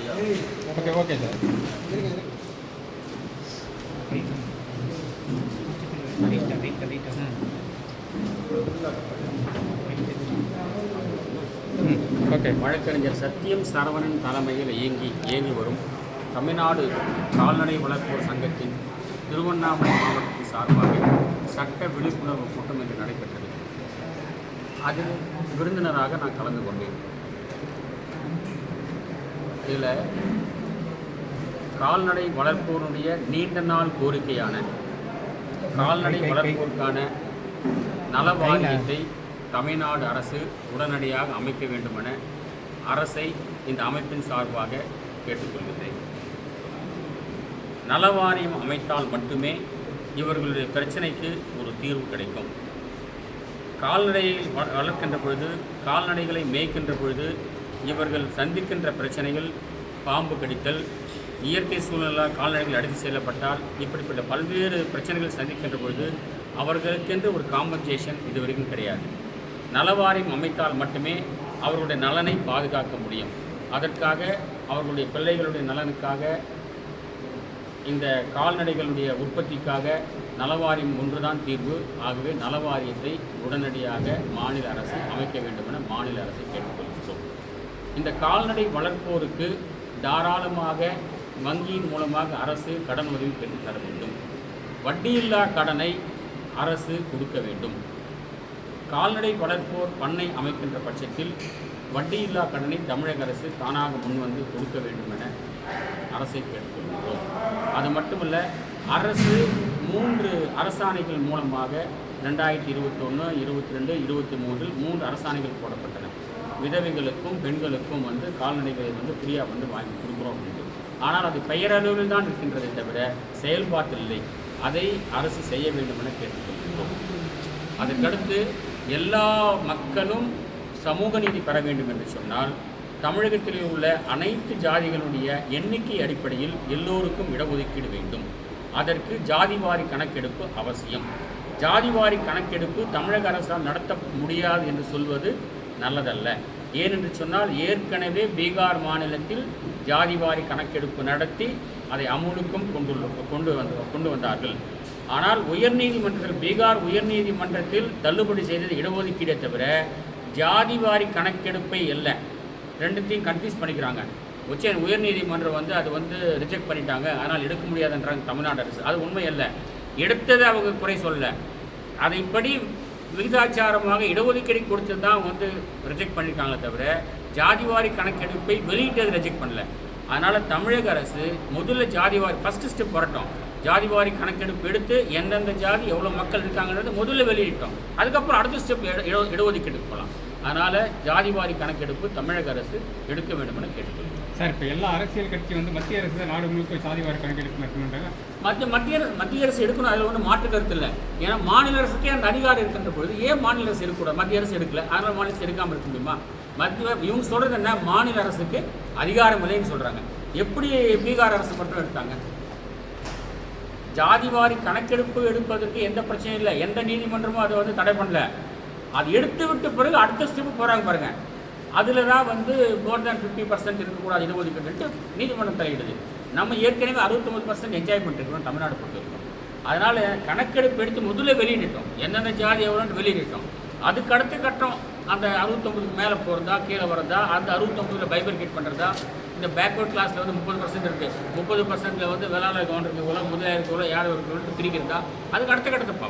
Okay okay sir. Okay. வழக்கறிஞர் சத்தியம் சரவணன் தலைமையில் இயங்கி வரும் தமிழ்நாடு கால்நடை வளர்ப்போர் சங்கத்தின் திருவண்ணாமலை மாவட்டத்தின் சார்பாக சட்ட விழிப்புணர்வு கூட்டம் இன்று நடைபெற்றது. அதில் விருந்தினராக நான் கலந்து கொண்டேன். இதில் கால்நடை வளர்ப்போருடைய நீண்ட நாள் கோரிக்கையான கால்நடை வளர்ப்போருக்கான நல வாரியத்தை தமிழ்நாடு அரசு உடனடியாக அமைக்க வேண்டுமென அரசை இந்த அமைப்பின் சார்பாக கேட்டுக்கொள்கிறேன். நல வாரியம் அமைத்தால் மட்டுமே இவர்களுடைய பிரச்சனைக்கு ஒரு தீர்வு கிடைக்கும். கால்நடையை வளர்க்கின்ற பொழுது, கால்நடைகளை மேய்க்கின்ற பொழுது இவர்கள் சந்திக்கின்ற பிரச்சனைகள் பாம்பு கடித்தல், இயற்கை சூழ்நிலை கால்நடைகள் அடித்து செல்லப்பட்டால் இப்படிப்பட்ட பல்வேறு பிரச்சனைகள் சந்திக்கின்ற பொழுது அவர்களுக்கென்று ஒரு காம்பன்சேஷன் இதுவரைக்கும் கிடையாது. நலவாரியம் அமைத்தால் மட்டுமே அவர்களுடைய நலனை பாதுகாக்க முடியும். அதற்காக அவர்களுடைய பிள்ளைகளுடைய நலனுக்காக, இந்த கால்நடைகளுடைய உற்பத்திக்காக நலவாரியம் ஒன்றுதான் தீர்வு. ஆகவே நலவாரியத்தை உடனடியாக மாநில அரசு அமைக்க வேண்டும் என மாநில அரசை கேட்டுக்கொள்கிறோம். இந்த கால்நடை வளர்ப்போருக்கு தாராளமாக வங்கியின் மூலமாக அரசு கடன் உதவி பெற்று தர வேண்டும். வட்டியில்லா கடனை அரசு கொடுக்க வேண்டும். கால்நடை வளர்ப்போர் பண்ணை அமைக்கின்ற பட்சத்தில் வட்டியில்லா கடனை தமிழக அரசு தானாக முன்வந்து கொடுக்க வேண்டும் என அரசை கேட்டுக்கொள்கிறோம். அது மட்டுமல்ல, அரசு 3 அரசாணைகள் மூலமாக 2021, 22, 23 3 அரசாணைகள் போடப்பட்டன. விதவைகளுக்கும் பெண்களுக்கும் கால்நடைகளை ஃப்ரீயாக வாங்கி கொடுக்குறோம் அப்படின்னு. ஆனால் அது பெயரளவில் தான் இருக்கின்றதை தவிர செயல்பாட்டில் இல்லை. அதை அரசு செய்ய வேண்டும் என கேட்டுக்கொள்கிறோம். அதற்கடுத்து எல்லா மக்களும் சமூக நீதி பெற வேண்டும் என்று சொன்னால் தமிழகத்தில் உள்ள அனைத்து ஜாதிகளுடைய எண்ணிக்கை அடிப்படையில் எல்லோருக்கும் இடஒதுக்கீடு வேண்டும். அதற்கு ஜாதிவாரி கணக்கெடுப்பு அவசியம். ஜாதிவாரி கணக்கெடுப்பு தமிழக அரசால் நடத்த முடியாது என்று சொல்வது நல்லதல்ல. ஏனென்று சொன்னால் ஏற்கனவே பீகார் மாநிலத்தில் ஜாதிவாரி கணக்கெடுப்பு நடத்தி அதை அமுலுக்கும் கொண்டு வந்தார்கள். ஆனால் உயர்நீதிமன்றத்தில், பீகார் உயர்நீதிமன்றத்தில் தள்ளுபடி செய்தது இடஒதுக்கீடை தவிர ஜாதிவாரி கணக்கெடுப்பை இல்லை. ரெண்டுத்தையும் கன்ஃபியூஸ் பண்ணிக்கிறாங்க. உயர்நீதிமன்றம் அது ரிஜெக்ட் பண்ணிட்டாங்க, அதனால் எடுக்க முடியாதுன்றாங்க தமிழ்நாடு அரசு. அது உண்மை அல்ல. எடுத்ததை அவங்க குறை சொல்ல, அதைப்படி விகிதாச்சாரமாக இடஒதுக்கீடு கொடுத்து தான் ரிஜெக்ட் பண்ணியிருக்காங்களே தவிர ஜாதிவாரி கணக்கெடுப்பை வெளியிட்டது ரிஜெக்ட் பண்ணல. அதனால் தமிழக அரசு முதல்ல ஜாதிவாரி ஃபஸ்ட்டு ஸ்டெப் வரட்டும். ஜாதிவாரி கணக்கெடுப்பு எடுத்து எந்தெந்த ஜாதி எவ்வளோ மக்கள் இருக்காங்கன்றது முதல்ல வெளியிட்டோம். அதுக்கப்புறம் அடுத்த ஸ்டெப் இடஒதுக்கீடுக்கு போகலாம். அதனால் ஜாதிவாரி கணக்கெடுப்பு தமிழக அரசு எடுக்க வேண்டும் என கேட்டுக்கொள்கிறோம். சார், இப்போ எல்லா அரசியல் கட்சி மத்திய அரசு நாடு முழுக்க ஜாதிவாரி கணக்கெடுப்பு நடத்தணுன்றாங்க. மத்திய அரசு எடுக்கணும், அதில் ஒன்றும் மாற்று கருத்து இல்லை. ஏன்னா மாநில அரசுக்கே அந்த அதிகாரம் இருக்கின்ற பொழுது ஏன் மாநில அரசு எடுக்கக்கூடாது? மத்திய அரசு எடுக்கல, அதனால் மாநில அரசு எடுக்காமல் இருக்க முடியுமா? இவங்க சொல்கிறது என்ன, மாநில அரசுக்கு அதிகாரம் இல்லைன்னு சொல்கிறாங்க. எப்படி பீகார் அரசு மட்டும் எடுத்தாங்க? ஜாதிவாரி கணக்கெடுப்பு எடுப்பதற்கு எந்த பிரச்சனையும் இல்லை. எந்த நீதிமன்றமும் அதை தடை பண்ணல. அது எடுத்து விட்ட பிறகு அடுத்த ஸ்டெப்பு போகிறாங்க பாருங்கள். அதில் தான் மோர் தேன் 50% இருக்கக்கூடாது இடஒதுக்கீடு நீதிமன்றம் தலையிடுது. நம்ம ஏற்கனவே 69% என்ஜாய் பண்ணிருக்கிறோம் தமிழ்நாடு பொறுத்தவரைக்கும். அதனால் கணக்கெடுப்பு எடுத்து முதல்ல வெளியிட்டோம், என்னென்ன ஜாதி எவ்வளோன்னு வெளியிட்டோம். அதுக்கு அடுத்த கட்டம் அந்த 69க்கு மேலே போகிறதா கீழே வரதா, அந்த 69ல் பைபர்கேட் பண்ணுறதா, இந்த பேக்வர்ட் கிளாஸில் 30% இருக்குது, 30%ல் வேளாளர் கவுண்டருக்கு எவ்வளோ, முதலாளிக்கு எவ்வளோ, யார் பிரிக்கிறதா, அதுக்கு அடுத்த கட்டத்தை பார்ப்போம்.